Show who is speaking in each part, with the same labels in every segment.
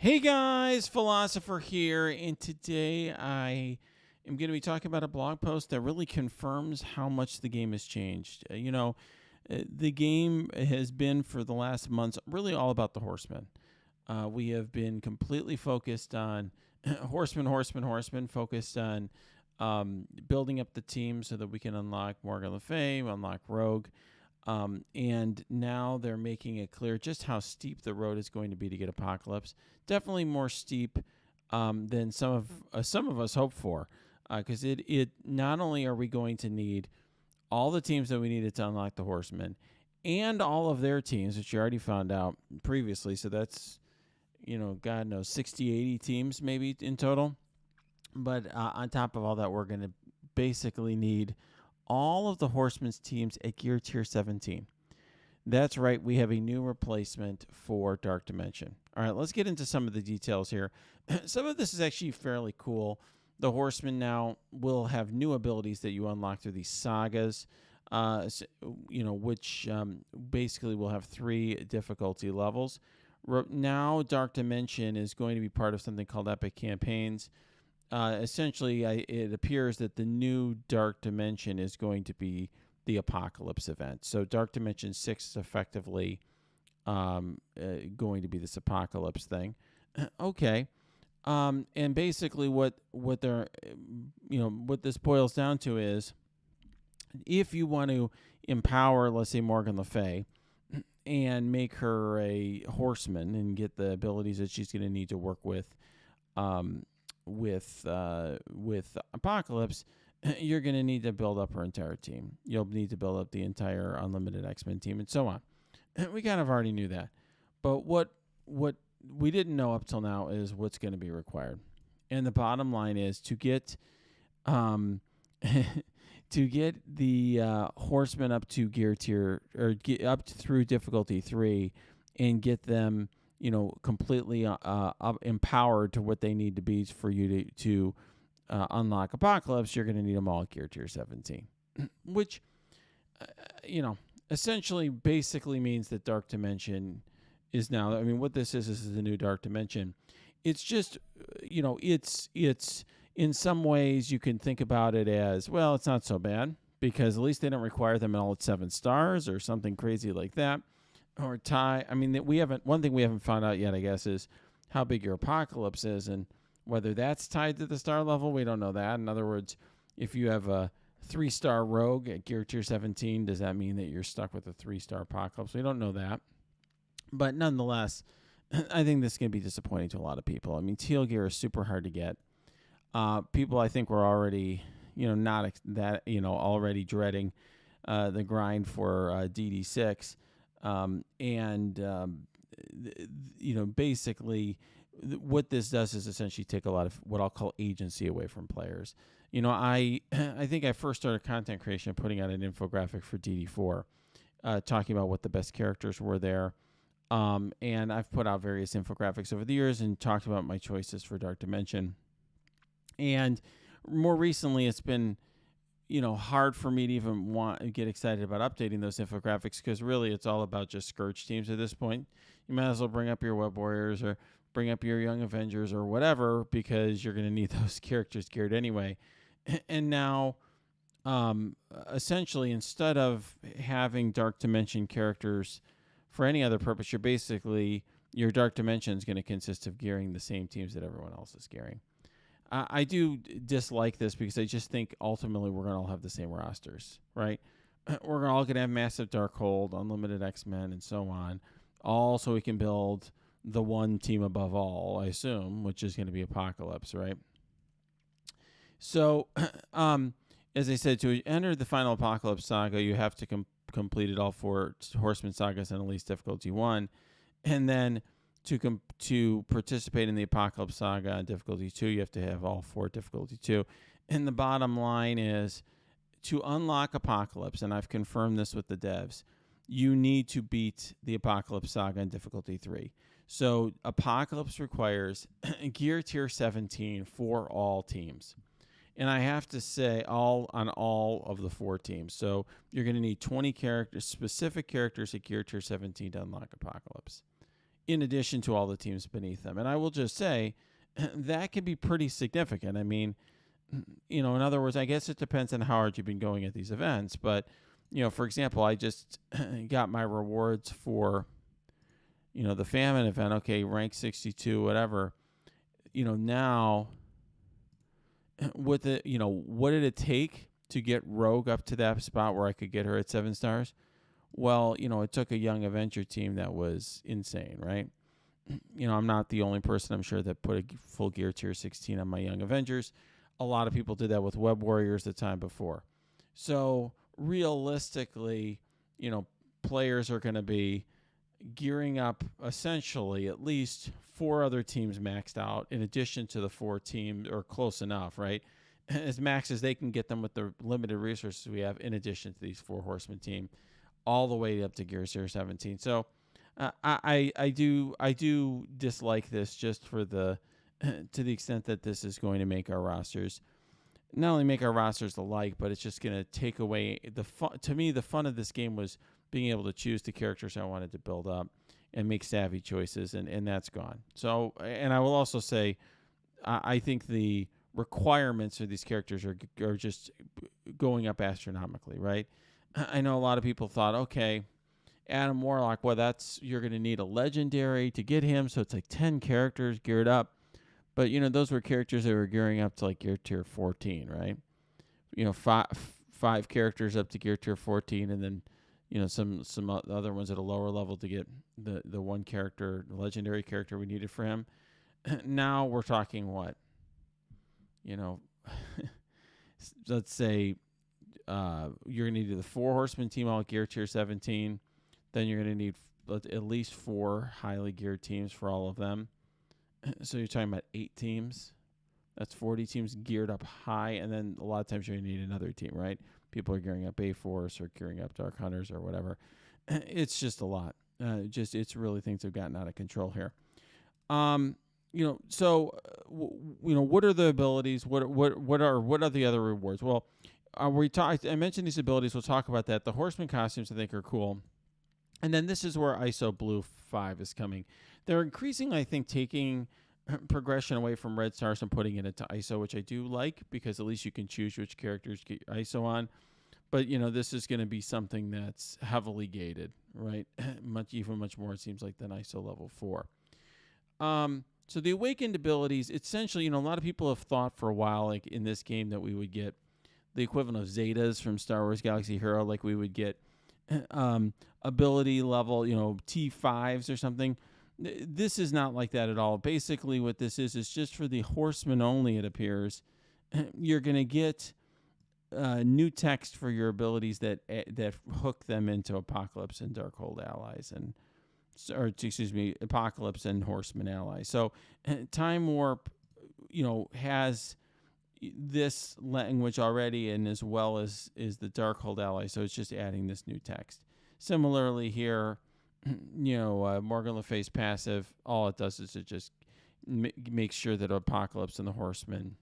Speaker 1: Hey guys, Philosopher here, and today I am going to be talking about a blog post that really confirms how much the game has changed. The game has been for the last months really all about the horsemen. We have been completely focused on horsemen, focused on building up the team so that we can unlock Morgan Le Fay, unlock Rogue. And now they're making it clear just how steep the road is going to be to get Apocalypse. Definitely more steep than some of us hoped for, because it not only are we going to need all the teams that we needed to unlock the Horsemen, and all of their teams, which you already found out previously. So that's God knows 60, 80 teams maybe in total. But on top of all that, we're going to basically need all of the Horsemen's teams at Gear Tier 17. That's right, we have a new replacement for Dark Dimension. All right, let's get into some of the details here. Some of this is actually fairly cool. The Horsemen now will have new abilities that you unlock through these sagas, which basically will have 3 difficulty levels. Now, Dark Dimension is going to be part of something called Epic Campaigns. Essentially, it appears that the new Dark Dimension is going to be the Apocalypse event. So Dark Dimension 6 is effectively going to be this Apocalypse thing. Okay. And basically what this boils down to is, if you want to empower, let's say, Morgan Le Fay and make her a horseman and get the abilities that she's going to need to work with Apocalypse, you're going to need to build up her entire team. You'll need to build up the entire Unlimited X-Men team and so on. We kind of already knew that. But what we didn't know up till now is what's going to be required. And the bottom line is to get to get the Horsemen up to gear tier, or get up through difficulty 3 and get them completely empowered to what they need to be for you to unlock Apocalypse. You're going to need them all at Gear Tier 17, which, essentially basically means that Dark Dimension is now, what this is the new Dark Dimension. It's just, it's in some ways you can think about it as, well, it's not so bad, because at least they don't require them all at 7 stars or something crazy like that. Or tie. One thing we haven't found out yet, I guess, is how big your Apocalypse is, and whether that's tied to the star level. We don't know that. In other words, if you have a 3-star Rogue at Gear Tier 17, does that mean that you're stuck with a 3-star Apocalypse? We don't know that. But nonetheless, I think this is going to be disappointing to a lot of people. Teal Gear is super hard to get. People, I think, were already, already dreading the grind for DD6. Basically, what this does is essentially take a lot of what I'll call agency away from players. I think I first started content creation putting out an infographic for DD4, talking about what the best characters were there. And I've put out various infographics over the years and talked about my choices for Dark Dimension. And more recently, it's been hard for me to even get excited about updating those infographics, because really it's all about just Scourge teams at this point. You might as well bring up your Web Warriors or bring up your Young Avengers or whatever, because you're going to need those characters geared anyway. And now, essentially, instead of having Dark Dimension characters for any other purpose, your Dark Dimension is going to consist of gearing the same teams that everyone else is gearing. I do dislike this, because I just think ultimately we're going to all have the same rosters, right? We're all going to have Massive Darkhold, Unlimited X-Men, and so on, all so we can build the one team above all, I assume, which is going to be Apocalypse, right? So, as I said, to enter the final Apocalypse saga, you have to complete all 4 Horseman sagas on at least difficulty 1, and then to participate in the Apocalypse saga on difficulty 2, you have to have all 4 difficulty 2. And the bottom line is, to unlock Apocalypse, and I've confirmed this with the devs, you need to beat the Apocalypse saga on difficulty 3. So Apocalypse requires Gear Tier 17 for all teams. And I have to say, all of the 4 teams. So you're going to need 20 specific characters at Gear Tier 17 to unlock Apocalypse. in addition to all the teams beneath them. And I will just say that can be pretty significant. I mean, in other words, I guess it depends on how hard you've been going at these events. But, for example, I just got my rewards for, the famine event. Okay, rank 62, whatever. Now, what did it take to get Rogue up to that spot where I could get her at 7 stars? Well, it took a young Avenger team that was insane, right? I'm not the only person, I'm sure, that put a full gear tier 16 on my young Avengers. A lot of people did that with Web Warriors the time before. So realistically, players are going to be gearing up essentially at least 4 other teams maxed out in addition to the 4 teams, or close enough, right? As max as they can get them with the limited resources we have in addition to these 4 horseman team, all the way up to Gear 017. So I do dislike this just for the to the extent that this is going to make our rosters not only make our rosters alike, but it's just going to take away the fun. To me, the fun of this game was being able to choose the characters I wanted to build up and make savvy choices, and that's gone. So, and I will also say, I think the requirements for these characters are just going up astronomically, right? I know a lot of people thought, okay, Adam Warlock, well, you're going to need a legendary to get him, so it's like 10 characters geared up. But, those were characters that were gearing up to like gear tier 14, right? Five characters up to gear tier 14, and then, some other ones at a lower level to get the one character, the legendary character we needed for him. Now we're talking what? Let's say you're going to need the 4 horseman team all gear tier 17. Then you're going to need at least 4 highly geared teams for all of them. So you're talking about 8 teams. That's 40 teams geared up high, and then a lot of times you're going to need another team, right? People are gearing up A-Force or gearing up Dark Hunters or whatever. It's just a lot. It's really things have gotten out of control here. So what are the abilities? What are the other rewards? Well, I mentioned these abilities. We'll talk about that. The Horseman costumes I think are cool. And then this is where ISO Blue 5 is coming. They're increasingly, I think, taking progression away from Red Stars and putting it into ISO, which I do like because at least you can choose which characters to get your ISO on. But, this is going to be something that's heavily gated, right? much more, it seems like, than ISO level 4. So the Awakened abilities, essentially, a lot of people have thought for a while, like in this game, that we would get the equivalent of Zetas from Star Wars Galaxy Hero, like we would get ability level, T5s or something. This is not like that at all. Basically, what this is just for the horsemen only, it appears. You're going to get new text for your abilities that hook them into Apocalypse and Darkhold allies, Apocalypse and Horseman allies. So Time Warp, has this language already, and as well as is the Darkhold ally, so it's just adding this new text. Similarly here, Morgan Le Fay's passive, all it does is it just makes sure that Apocalypse and the Horseman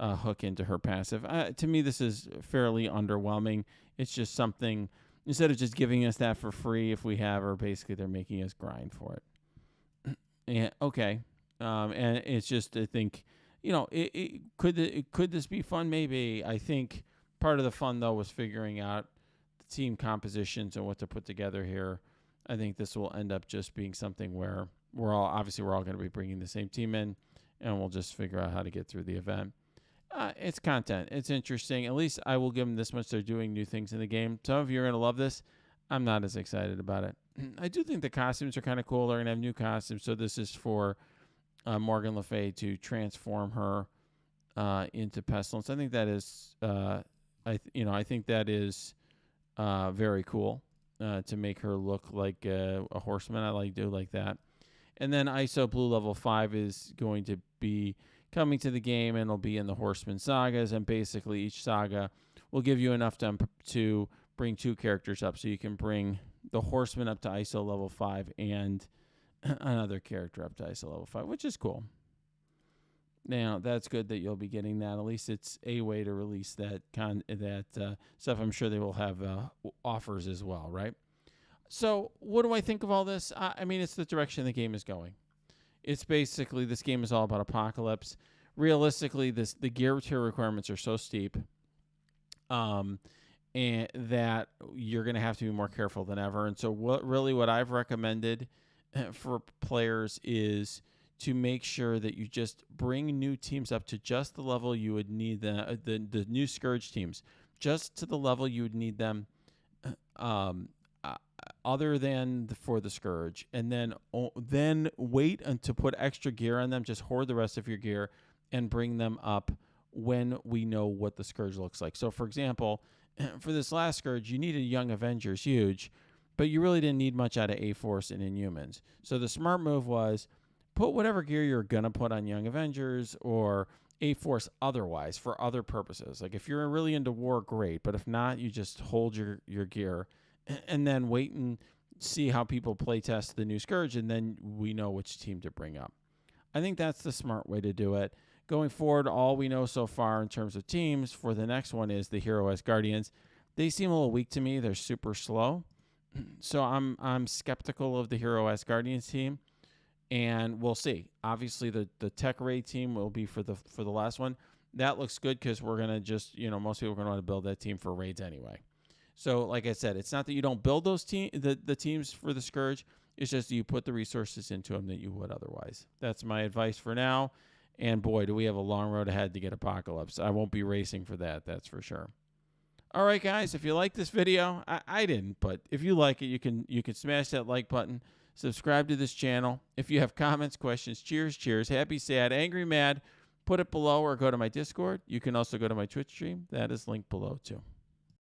Speaker 1: hook into her passive. To me, this is fairly underwhelming. It's just something, instead of just giving us that for free if we have her, basically they're making us grind for it. And it's just, I think, could this be fun? Maybe. I think part of the fun, though, was figuring out the team compositions and what to put together here. I think this will end up just being something where we're all going to be bringing the same team in, and we'll just figure out how to get through the event. It's content. It's interesting. At least I will give them this much. They're doing new things in the game. Some of you are going to love this. I'm not as excited about it. I do think the costumes are kind of cool. They're going to have new costumes. So this is for Morgan Le Fay to transform her into Pestilence. I think that is, I think that is very cool to make her look like a horseman. I do like that. And then ISO Blue level 5 is going to be coming to the game, and it'll be in the Horseman sagas. And basically, each saga will give you enough to bring 2 characters up, so you can bring the Horseman up to ISO level 5 and another character up to ISO level 5, which is cool. Now, that's good that you'll be getting that. At least it's a way to release that stuff. I'm sure they will have offers as well, right? So what do I think of all this? I mean, it's the direction the game is going. It's basically, this game is all about apocalypse. Realistically, the gear tier requirements are so steep, um, and that you're going to have to be more careful than ever. And so what I've recommended for players is to make sure that you just bring new teams up to just the level you would need the new Scourge teams, just to the level you would need them, um, uh, other than for the Scourge, and then wait to put extra gear on them. Just hoard the rest of your gear and bring them up when we know what the Scourge looks like. So, for example, for this last Scourge, you needed Young Avengers, huge, but you really didn't need much out of A-Force and Inhumans. So the smart move was put whatever gear you're going to put on Young Avengers or A-Force otherwise for other purposes. Like if you're really into war, great. But if not, you just hold your gear and then wait and see how people play test the new Scourge, and then we know which team to bring up. I think that's the smart way to do it. Going forward, all we know so far in terms of teams for the next one is the Hero S Guardians. They seem a little weak to me. They're super slow. So I'm skeptical of the Hero S Guardians team, and we'll see. Obviously, the Tech Raid team will be for the last one. That looks good because we're gonna just, most people are gonna want to build that team for raids anyway. So like I said, it's not that you don't build those the teams for the Scourge. It's just that you put the resources into them that you would otherwise. That's my advice for now. And boy, do we have a long road ahead to get Apocalypse. I won't be racing for that, that's for sure. All right, guys, if you like this video, I didn't, but if you like it, you can smash that like button, subscribe to this channel. If you have comments, questions, cheers, happy, sad, angry, mad, put it below or go to my Discord. You can also go to my Twitch stream. That is linked below, too.